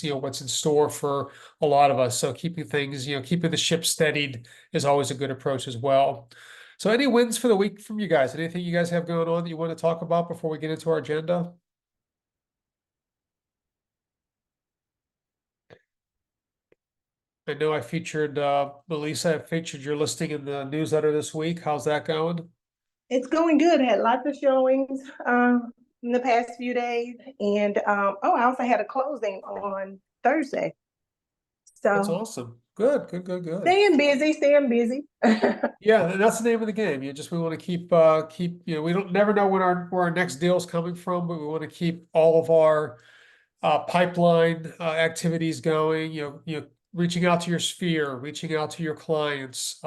what's in store for a lot of us. So keeping things, keeping the ship steadied is always a good approach as well. So any wins for the week from you guys? Anything you guys have going on that you want to talk about before we get into our agenda? I know I featured, Melissa, I featured your listing in the newsletter this week. How's that going? It's going good. Had lots of showings in the past few days, and I also had a closing on Thursday. That's So awesome. Good, good, good, good. staying busy, staying busy. Yeah, and that's the name of the game. We want to keep, we don't never know where our next deal is coming from, but we want to keep all of our pipeline activities going, reaching out to your sphere, reaching out to your clients,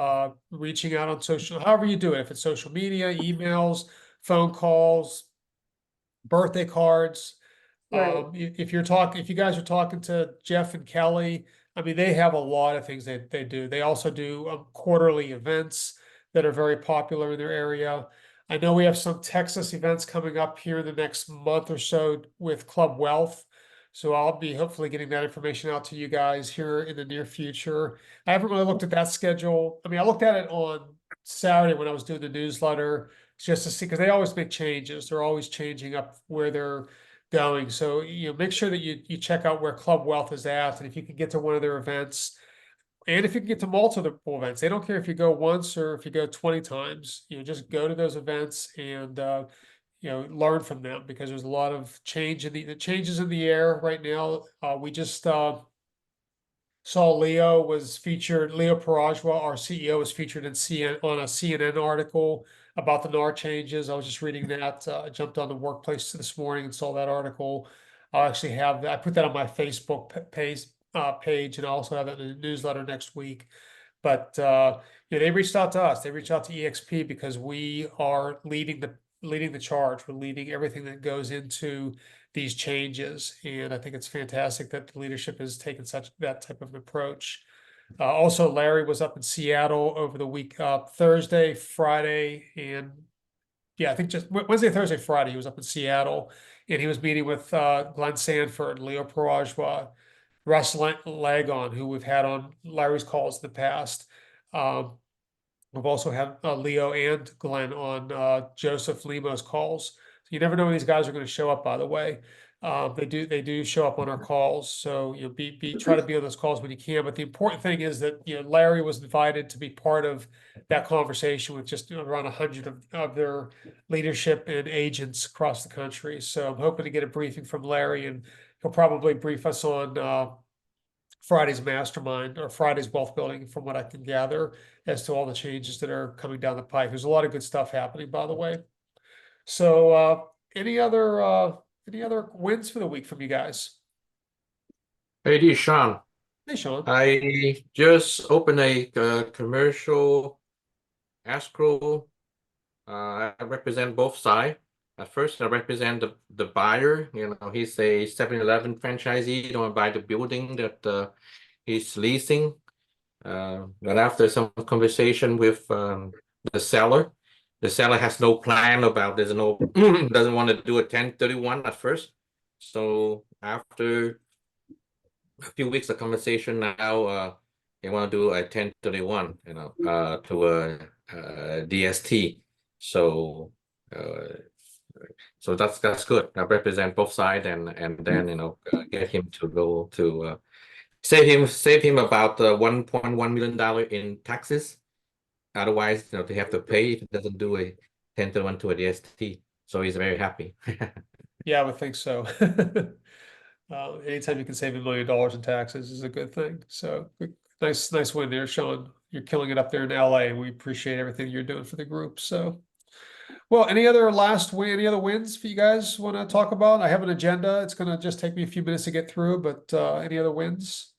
reaching out on social, however you do it, if it's social media, emails, phone calls, birthday cards. Right. If you guys are talking to Jeff and Kelly, I mean, they have a lot of things that they do. They also do quarterly events that are very popular in their area. I know we have some Texas events coming up here in the next month or so with Club Wealth. So I'll be hopefully getting that information out to you guys here in the near future. I haven't really looked at that schedule. I mean, I looked at it on Saturday when I was doing the newsletter just to see, because they always make changes. They're always changing up where they're going. So, make sure that you check out where Club Wealth is at. And if you can get to one of their events, and if you can get to multiple events, they don't care if you go once or if you go 20 times, just go to those events and, learn from them, because there's a lot of change in the changes in the air right now. We just, saw Leo Parajwa, our CEO, was featured on a CNN article about the NAR changes. I was just reading that. I jumped on the workplace this morning and saw that article. I put that on my Facebook page, and I also have it in the newsletter next week. But they reached out to us. They reached out to EXP because we are leading the charge. We're leading everything that goes into these changes, and I think it's fantastic that the leadership has taken that type of an approach. Also, Larry was up in Seattle over the week, Thursday, Friday, and yeah, I think just Wednesday, Thursday, Friday, he was up in Seattle, and he was meeting with Glenn Sanford, Leo Parajwa, Russ Lagon, who we've had on Larry's calls in the past. Um, we've also had Leo and Glenn on Joseph Limo's calls. So you never know when these guys are going to show up, by the way. They do show up on our calls. So try to be on those calls when you can. But the important thing is that Larry was invited to be part of that conversation with just around 100 of their leadership and agents across the country. So I'm hoping to get a briefing from Larry, and he'll probably brief us on Friday's mastermind or Friday's wealth building, from what I can gather, as to all the changes that are coming down the pipe. There's a lot of good stuff happening, by the way. So, any other wins for the week from you guys? Hey, this is Sean. Hey, Sean. I just opened a commercial escrow. I represent both sides. At first, I represent the buyer. He's a 7-Eleven franchisee. He don't buy the building that he's leasing. But after some conversation with the seller has no plan about doesn't want to do a 1031 at first. So after a few weeks of conversation, now they want to do a 1031, to a DST. So that's good. I represent both sides, and then get him to go to save him about $1.1 million in taxes. Otherwise, they have to pay if he doesn't do a 1031 to a DST. So he's very happy. Yeah, I would think so. Anytime you can save $1 million in taxes is a good thing. So nice win there, Sean. You're killing it up there in LA, and we appreciate everything you're doing for the group. So, well, any other wins for you guys want to talk about? I have an agenda. It's going to just take me a few minutes to get through, but any other wins?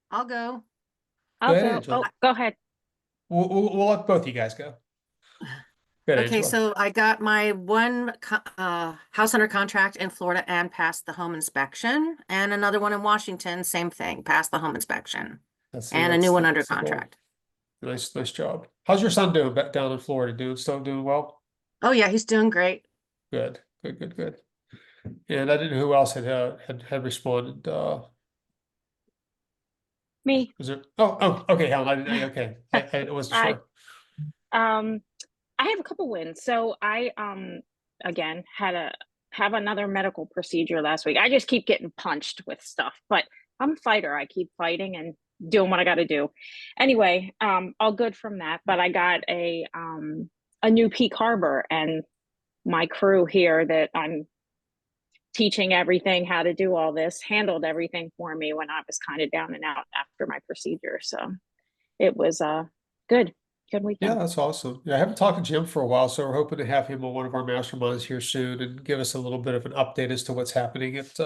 I'll go. Go ahead, I'll go. Angela. Oh, go ahead. We'll let both of you guys go. Go ahead, Okay, Angela. so I got my one house under contract in Florida and passed the home inspection, and another one in Washington, same thing, passed the home inspection, and a new one under That's the goal. contract. Nice job. How's your son doing back down in Florida? Still doing well? Oh yeah, he's doing great. Good. And I didn't know who else had responded. Me. Was it? Okay, Helen. I didn't. Okay, I wasn't I- sure. I have a couple wins. So I again have another medical procedure last week. I just keep getting punched with stuff, but I'm a fighter. I keep fighting and doing what I got to do. Anyway, all good from that. But I got a new Peak Harbor, and my crew here that I'm teaching everything how to do all this handled everything for me when I was kind of down and out after my procedure. So it was good Yeah, weekend. that's awesome. Yeah, I haven't talked to Jim for a while, so we're hoping to have him on one of our masterminds here soon and give us a little bit of an update as to what's happening at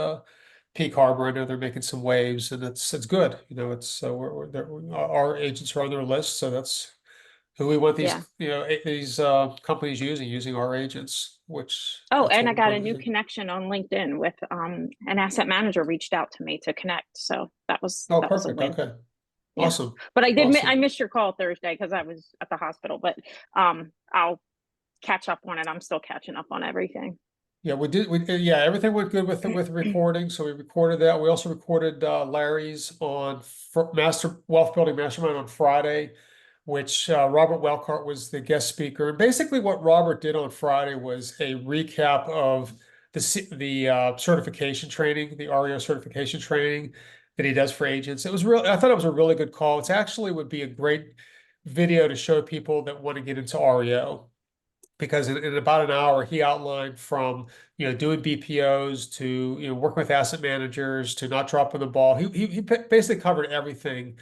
Peak Harbor. I know they're making some waves, and it's good. You know, it's our agents are on their list, so that's who we want these Yeah. these companies using our agents. Which Oh, that's and what I got we're a new using. connection on LinkedIn with an asset manager reached out to me to connect. So that was Oh, that was a perfect. win. Okay, Yeah. awesome. But I Awesome. missed your call Thursday because I was at the hospital. But I'll catch up on it. I'm still catching up on everything. Yeah, we did. Yeah, everything went good with recording. So we recorded that. We also recorded Larry's on Master Wealth Building Mastermind on Friday, which Robert Welcart was the guest speaker. And basically, what Robert did on Friday was a recap of the certification training, the REO certification training that he does for agents. It was I thought it was a really good call. It's actually would be a great video to show people that want to get into REO. Because in about an hour, he outlined from doing BPOs to working with asset managers to not dropping the ball. He basically covered everything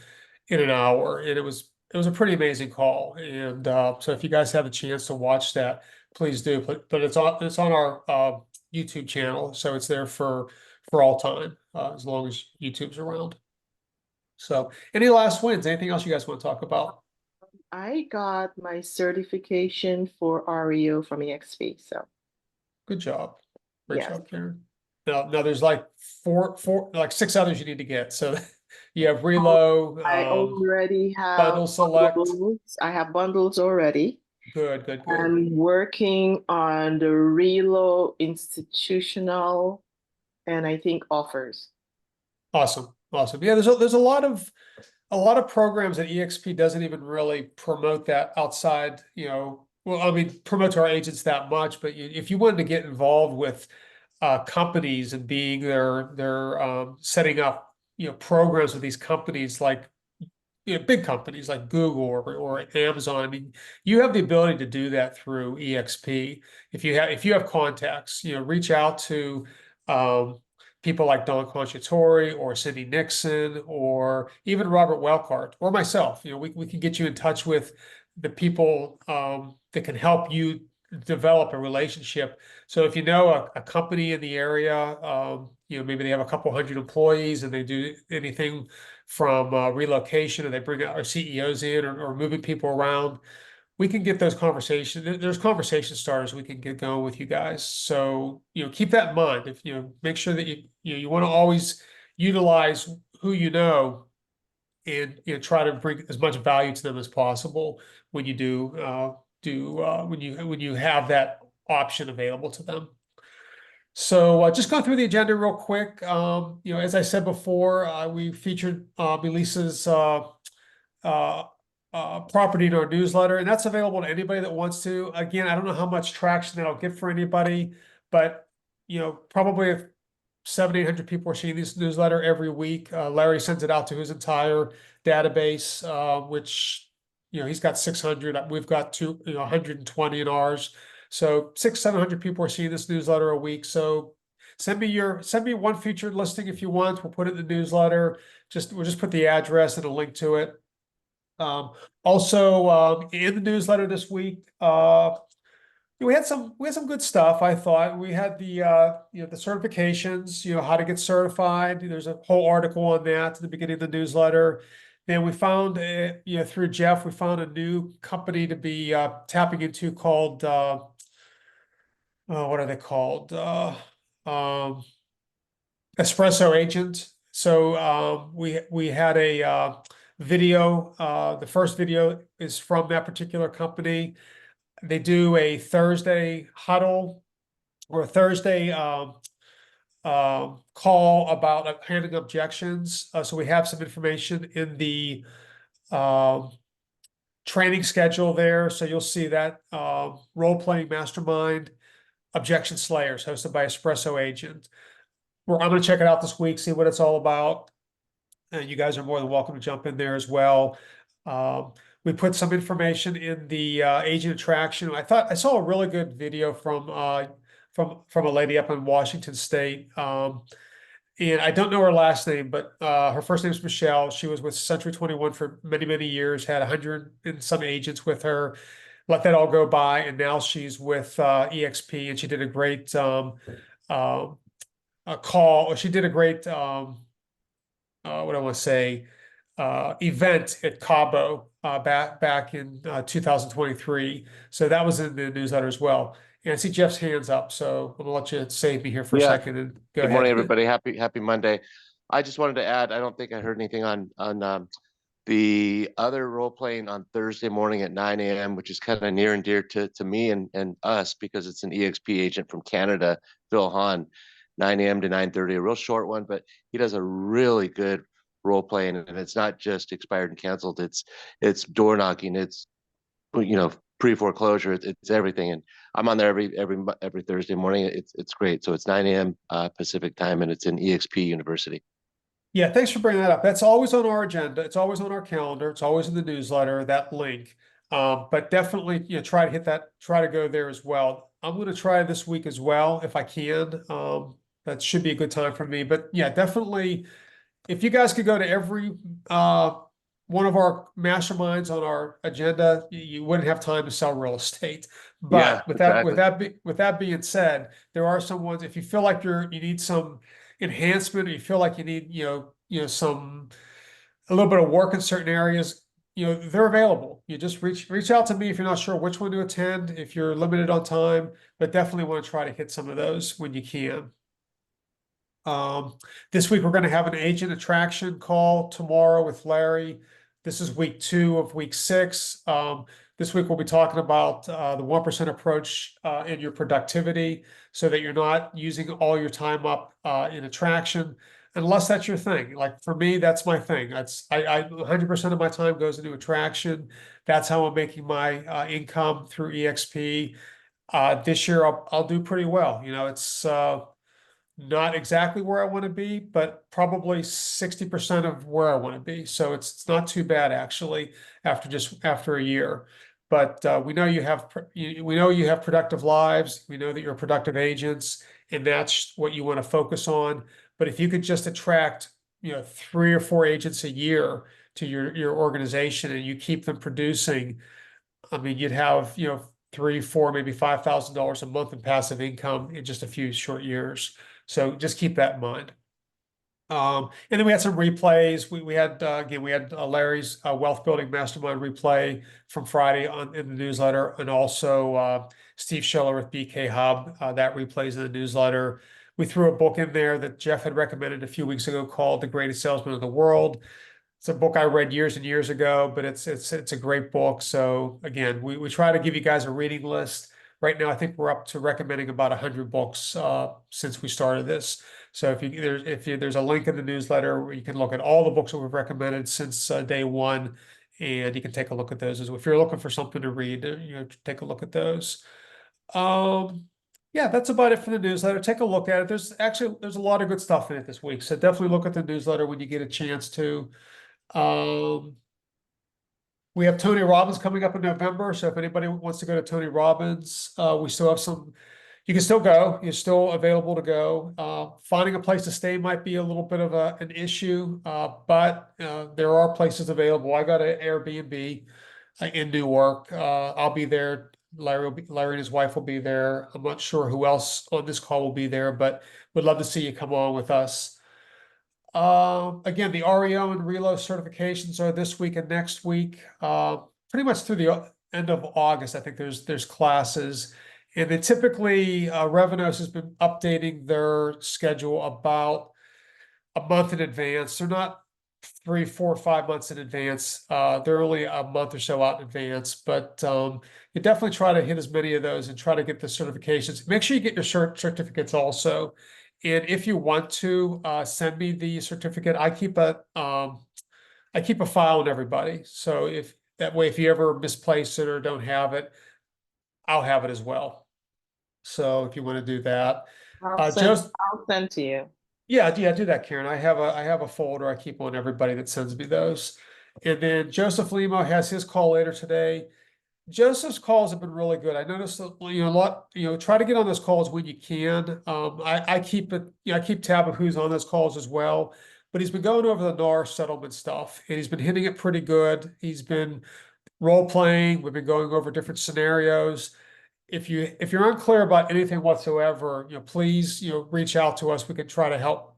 in an hour, and it was a pretty amazing call. And so if you guys have a chance to watch that, please do. But it's on our YouTube channel, so it's there for all time as long as YouTube's around. So any last wins? Anything else you guys want to talk about? I got my certification for REO from EXP. So Good job. Great Yes. job, Karen. Now there's like like 6 others you need to get. So you have Relo, I already have Bundle Select. bundles. I have bundles already. Good. I'm working on the Relo institutional and I think offers. Awesome. Yeah, there's a lot of programs that EXP doesn't even really promote that outside, well, I mean, promote to our agents that much, but if you wanted to get involved with companies and being their setting up, programs with these companies like big companies like Google or Amazon. I mean, you have the ability to do that through EXP. If you have contacts, reach out to people like Don Conciatori or Cindy Nixon or even Robert Welcart or myself. We can get you in touch with the people that can help you develop a relationship. So if you know a company in the area, maybe they have a couple hundred employees and they do anything from relocation, and they bring our CEOs in or moving people around, we can get those conversations. There's conversation starters we can get going with you guys. So keep that in mind. If make sure that you want to always utilize who and try to bring as much value to them as possible when you when you have that option available to them. So just going through the agenda real quick. As I said before, we featured Elisa's property in our newsletter, and that's available to anybody that wants to. Again, I don't know how much traction that'll get for anybody, but probably if 700-800 people are seeing this newsletter every week. Larry sends it out to his entire database, which he's got 600. We've got 120 in ours. So 600-700 people are seeing this newsletter a week. So send me one featured listing if you want. We'll put it in the newsletter. We'll just put the address and a link to it. Also, in the newsletter this week, we had some good stuff. I thought we had the certifications, how to get certified. There's a whole article on that at the beginning of the newsletter. Then we found, through Jeff, we found a new company to be tapping into called, what are they called? Espresso Agent. So we had a video. The first video is from that particular company. They do a Thursday huddle or a Thursday call about handling objections. So we have some information in the training schedule there. So you'll see that role-playing mastermind objection slayers hosted by Espresso Agent. I'm going to check it out this week, see what it's all about. And you guys are more than welcome to jump in there as well. We put some information in the agent attraction. I saw a really good video from a lady up in Washington State. And I don't know her last name, but her first name is Michelle. She was with Century 21 for many, many years, had 100 and some agents with her, let that all go by. And now she's with EXP, and she did a great she did a great, what do I want to say, event at Cabo back in 2023. So that was in the newsletter as well. And I see Jeff's hands up, so I'm gonna let you save me here for a Yeah. second and go Good ahead. morning, everybody. Happy Monday. I just wanted to add, I don't think I heard anything on the other role playing on Thursday morning at 9 a.m., which is kind of near and dear to me and us, because it's an EXP agent from Canada, Phil Hahn, 9 a.m. to 9:30, a real short one, but he does a really good role playing, and it's not just expired and canceled. It's door knocking. It's, pre-foreclosure. It's everything. And I'm on there every Thursday morning. It's great. So it's 9 a.m. Pacific time, and it's in EXP University. Yeah, thanks for bringing that up. That's always on our agenda. It's always on our calendar. It's always in the newsletter, that link. But definitely, try to go there as well. I'm going to try this week as well, if I can. That should be a good time for me. But yeah, definitely, if you guys could go to every one of our masterminds on our agenda, you wouldn't have time to sell real estate. But Yeah, with that being said, there are some ones, if you feel like you need some enhancement, or you feel like you need, a little bit of work in certain areas, they're available. You just reach out to me if you're not sure which one to attend, if you're limited on time, but definitely want to try to hit some of those when you can. This week we're going to have an agent attraction call tomorrow with Larry. This is week 2 of week 6. This week we'll be talking about the 1% approach in your productivity, so that you're not using all your time up in attraction, unless that's your thing. Like for me, that's my thing. I 100% of my time goes into attraction. That's how I'm making my income through EXP. This year I'll do pretty well. It's not exactly where I want to be, but probably 60% of where I want to be. So it's not too bad, actually, after a year. But we know you have productive lives. We know that you're productive agents, and that's what you want to focus on. But if you could just attract 3 or 4 agents a year to your organization, and you keep them producing, I mean, you'd have $3, $4, maybe $5,000 a month in passive income in just a few short years. So just keep that in mind. And then we had some replays. We had Larry's wealth building mastermind replay from Friday in the newsletter, and also Steve Schiller with BK Hub. That replays in the newsletter. We threw a book in there that Jeff had recommended a few weeks ago called The Greatest Salesman of the World. It's a book I read years and years ago, but it's a great book. So again, we try to give you guys a reading list. Right now, I think we're up to recommending about 100 books since we started this. So if there's a link in the newsletter where you can look at all the books that we've recommended since day one, and you can take a look at those as well. If you're looking for something to read, take a look at those. Yeah, that's about it for the newsletter. Take a look at it. There's a lot of good stuff in it this week. So definitely look at the newsletter when you get a chance to. We have Tony Robbins coming up in November. So if anybody wants to go to Tony Robbins, we still have you can still go. You're still available to go. Finding a place to stay might be a little bit of an issue, but there are places available. I got an Airbnb in Newark. I'll be there. Larry and his wife will be there. I'm not sure who else on this call will be there, but would love to see you come on with us. Again, the REO and RELO certifications are this week and next week. Pretty much through the end of August, I think there's classes. And then typically, Revenos has been updating their schedule about a month in advance. They're not 3, 4, 5 months in advance. They're only a month or so out in advance. But you definitely try to hit as many of those and try to get the certifications. Make sure you get your certificates also. And if you want to, send me the certificate, I keep a file on everybody. So if that way, if you ever misplace it or don't have it, I'll have it as well. So if you want to do that, just, I'll send to you. yeah, do that, Karen. I have a folder I keep on everybody that sends me those. And then Joseph Limo has his call later today. Joseph's calls have been really good. I noticed that, a lot, try to get on those calls when you can. I keep it, I keep tab of who's on those calls as well. But he's been going over the NAR settlement stuff and he's been hitting it pretty good. He's been role playing. We've been going over different scenarios. If you're unclear about anything whatsoever, please, reach out to us. We can try to help,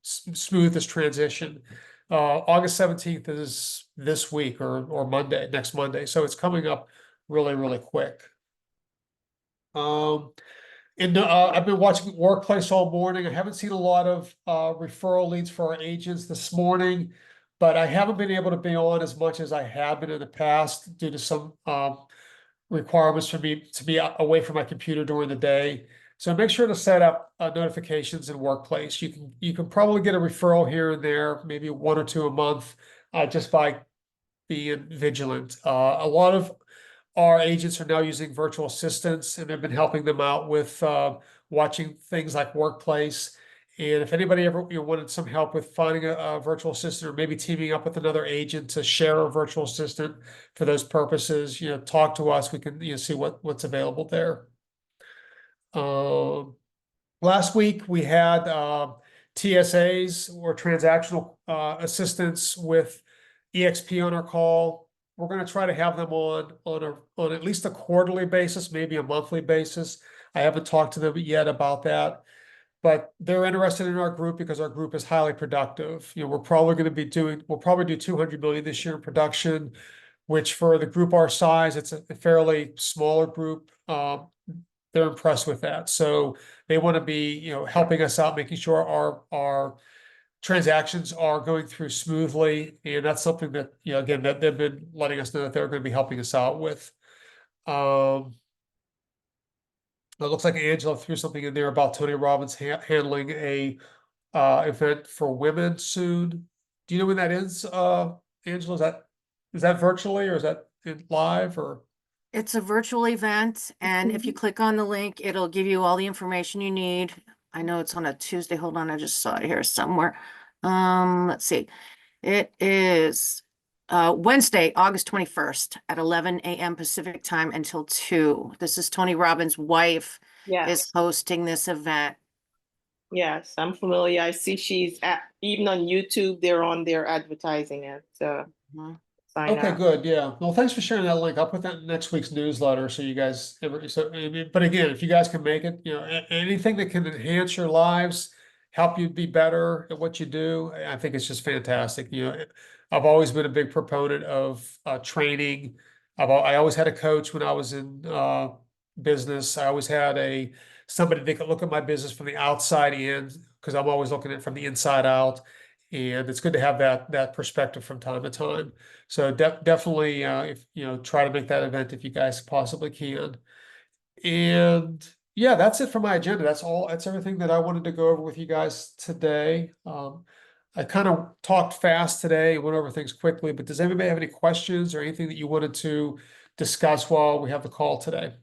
smooth this transition. August 17th is this week or Monday, next Monday. So it's coming up really, really quick. I've been watching Workplace all morning. I haven't seen a lot of referral leads for our agents this morning, but I haven't been able to be on as much as I have been in the past due to some requirements for me to be away from my computer during the day. So make sure to set up notifications in Workplace. You can probably get a referral here and there, maybe 1 or 2 a month, just by being vigilant. A lot of our agents are now using virtual assistants and have been helping them out with watching things like Workplace. And if anybody ever wanted some help with finding a virtual assistant or maybe teaming up with another agent to share a virtual assistant for those purposes, talk to us. We can see what's available there. Last week we had TSAs or transactional assistants with EXP on our call. We're going to try to have them on at least a quarterly basis, maybe a monthly basis. I haven't talked to them yet about that, but they're interested in our group because our group is highly productive. We'll probably do 200 million this year in production, which for the group our size, it's a fairly smaller group. They're impressed with that. So they want to be, helping us out, making sure our transactions are going through smoothly. And that's something that, again, that they've been letting us know that they're going to be helping us out with. It looks like Angela threw something in there about Tony Robbins handling a event for women soon. Do you know when that is, Angela? Is that virtually or is that live or? It's a virtual event, and if you click on the link, it'll give you all the information you need. I know it's on a Tuesday. Hold on, I just saw it here somewhere. Let's see. It is Wednesday, August 21st at 11 a.m. Pacific time until 2. This is Tony Robbins' wife Yes, is hosting this event. yes, I'm familiar. I see she's even on YouTube, they're on there advertising it. So Mhm. sign Okay, up. good. Yeah. Well, thanks for sharing that link. I'll put that in next week's newsletter so you guys but again, if you guys can make it, anything that can enhance your lives, help you be better at what you do, I think it's just fantastic. I've always been a big proponent of training. I always had a coach when I was in business. I always had somebody that could look at my business from the outside in because I'm always looking at it from the inside out. And it's good to have that perspective from time to time. So definitely, if try to make that event if you guys possibly can. And yeah, that's it for my agenda. That's everything that I wanted to go over with you guys today. I kind of talked fast today, went over things quickly, but does anybody have any questions or anything that you wanted to discuss while we have the call today?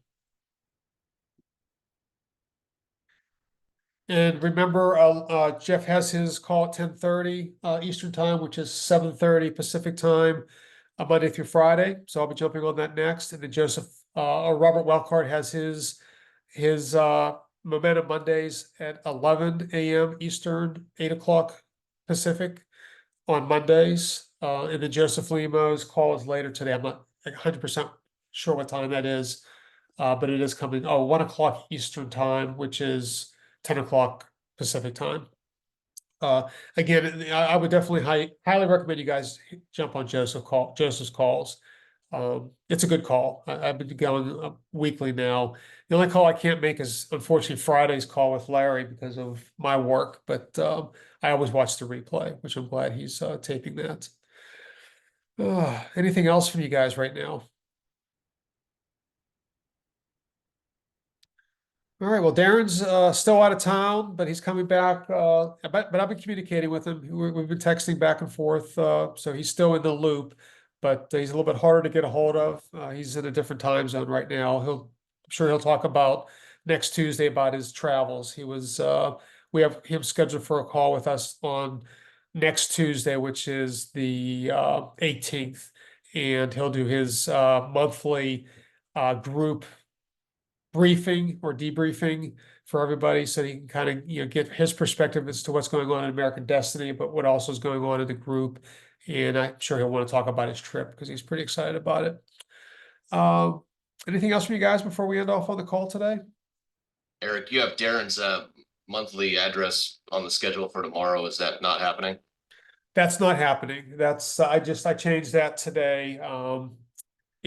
And remember, Jeff has his call at 10:30 Eastern time, which is 7:30 Pacific time, Monday through Friday. So I'll be jumping on that next. And then Robert Welcart has his Momentum Mondays at 11 a.m. Eastern, 8 o'clock Pacific on Mondays. And then Joseph Limo's call is later today. I'm not 100% sure what time that is, but it is coming. 1 o'clock Eastern time, which is 10 o'clock Pacific time. Again, I would definitely highly recommend you guys jump on Joseph's calls. It's a good call. I've been going weekly now. The only call I can't make is unfortunately Friday's call with Larry because of my work, but I always watch the replay, which I'm glad he's taping that. Anything else from you guys right now? All right, well, Darren's still out of town, but he's coming back. But I've been communicating with him. We've been texting back and forth, so he's still in the loop, but he's a little bit harder to get a hold of. He's in a different time zone right now. I'm sure he'll talk about next Tuesday about his travels. We have him scheduled for a call with us on next Tuesday, which is the 18th, and he'll do his monthly group briefing or debriefing for everybody so he can kind of get his perspective as to what's going on in American Destiny, but what also is going on in the group. And I'm sure he'll want to talk about his trip because he's pretty excited about it. Anything else from you guys before we end off on the call today? Eric, you have Darren's monthly address on the schedule for tomorrow. Is that not happening? That's not happening. I changed that today.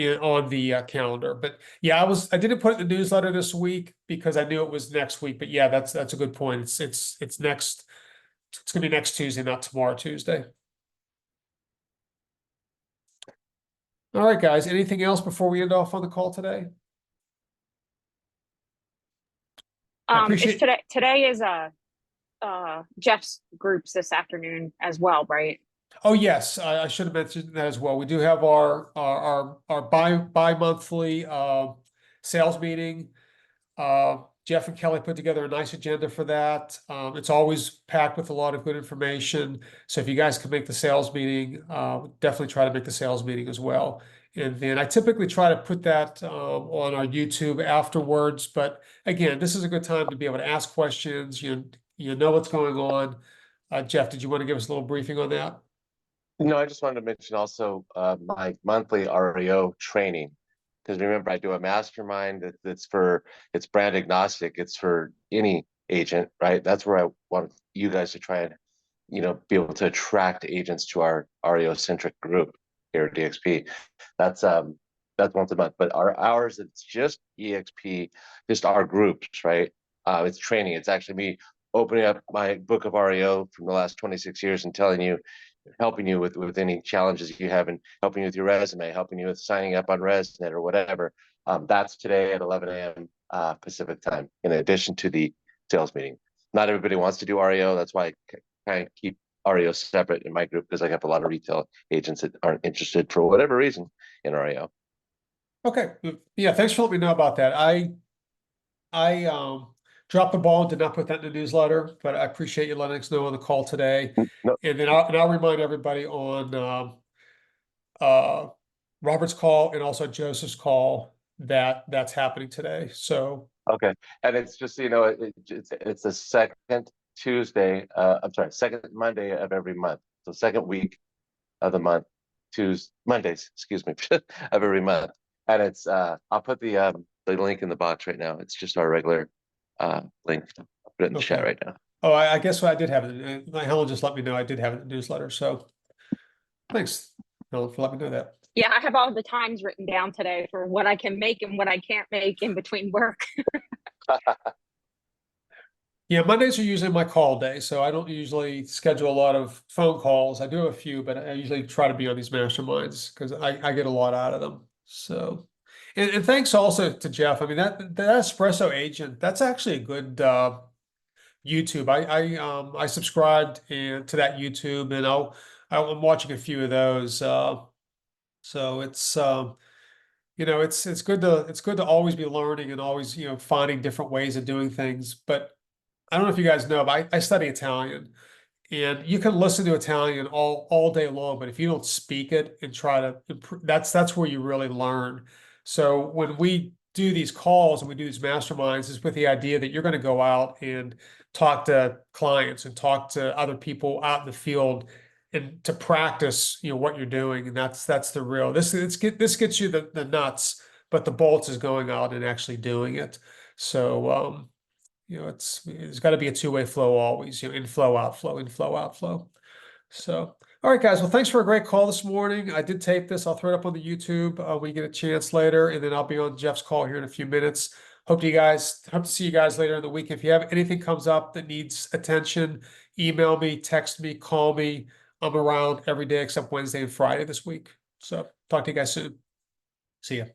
On the calendar, but yeah, I didn't put it in the newsletter this week because I knew it was next week, but yeah, that's a good point. It's gonna be next Tuesday, not tomorrow, Tuesday. All right, guys, anything else before we end off on the call today? I appreciate- Today is Jeff's groups this afternoon as well, right? Oh, yes, I should have mentioned that as well. We do have our bi-monthly sales meeting. Jeff and Kelly put together a nice agenda for that. It's always packed with a lot of good information. So if you guys can make the sales meeting, definitely try to make the sales meeting as well. And then I typically try to put that on our YouTube afterwards. But again, this is a good time to be able to ask questions. You know what's going on. Jeff, did you want to give us a little briefing on that? No, I just wanted to mention also my monthly REO training. Because remember, I do a mastermind it's brand agnostic. It's for any agent, right? That's where I want you guys to try and, be able to attract agents to our REO centric group here at DXP. That's once a month. But ours, it's just EXP, just our groups, right? It's training. It's actually me opening up my book of REO from the last 26 years and helping you with any challenges you have and helping you with your resume, helping you with signing up on ResNet or whatever. That's today at 11 a.m. Pacific time, in addition to the sales meeting. Not everybody wants to do REO. That's why I kind of keep REO separate in my group, because I have a lot of retail agents that aren't interested for whatever reason in REO. Okay, yeah, thanks for letting me know about that. I dropped the ball and did not put that in the newsletter, but I appreciate you letting us know on the call today. No. And then I'll remind everybody on Robert's call and also Joseph's call that's happening today. So Okay, and it's just it's the second Tuesday. Second Monday of every month. So second week of the month, Mondays, excuse me, of every month. And it's I'll put the link in the box right now. It's just our regular link. I'll put it in the chat Okay. right now. Oh, I guess I did have it. Helen just let me know I did have it in the newsletter. So thanks, Helen, for letting me know that. Yeah, I have all the times written down today for what I can make and what I can't make in between work. Yeah, Mondays are usually my call day, so I don't usually schedule a lot of phone calls. I do a few, but I usually try to be on these masterminds because I get a lot out of them. So, and thanks also to Jeff. I mean, that espresso agent, that's actually a good YouTube. I subscribed to that YouTube, and I'm watching a few of those. So it's it's good to always be learning and always finding different ways of doing things. But I don't know if you guys know, but I study Italian, and you can listen to Italian all day long, but if you don't speak it and try to improve, that's where you really learn. So when we do these calls and we do these masterminds, it's with the idea that you're going to go out and talk to clients and talk to other people out in the field and to practice, what you're doing. And that's the real, this gets you the nuts, but the bolts is going out and actually doing it. So, it's got to be a two-way flow always, inflow, outflow, inflow, outflow. So, all right, guys. Well, thanks for a great call this morning. I did tape this. I'll throw it up on the YouTube when you get a chance later, and then I'll be on Jeff's call here in a few minutes. Hope to see you guys later in the week. If you have anything comes up that needs attention, email me, text me, call me. I'm around every day except Wednesday and Friday this week. So talk to you guys soon. See ya.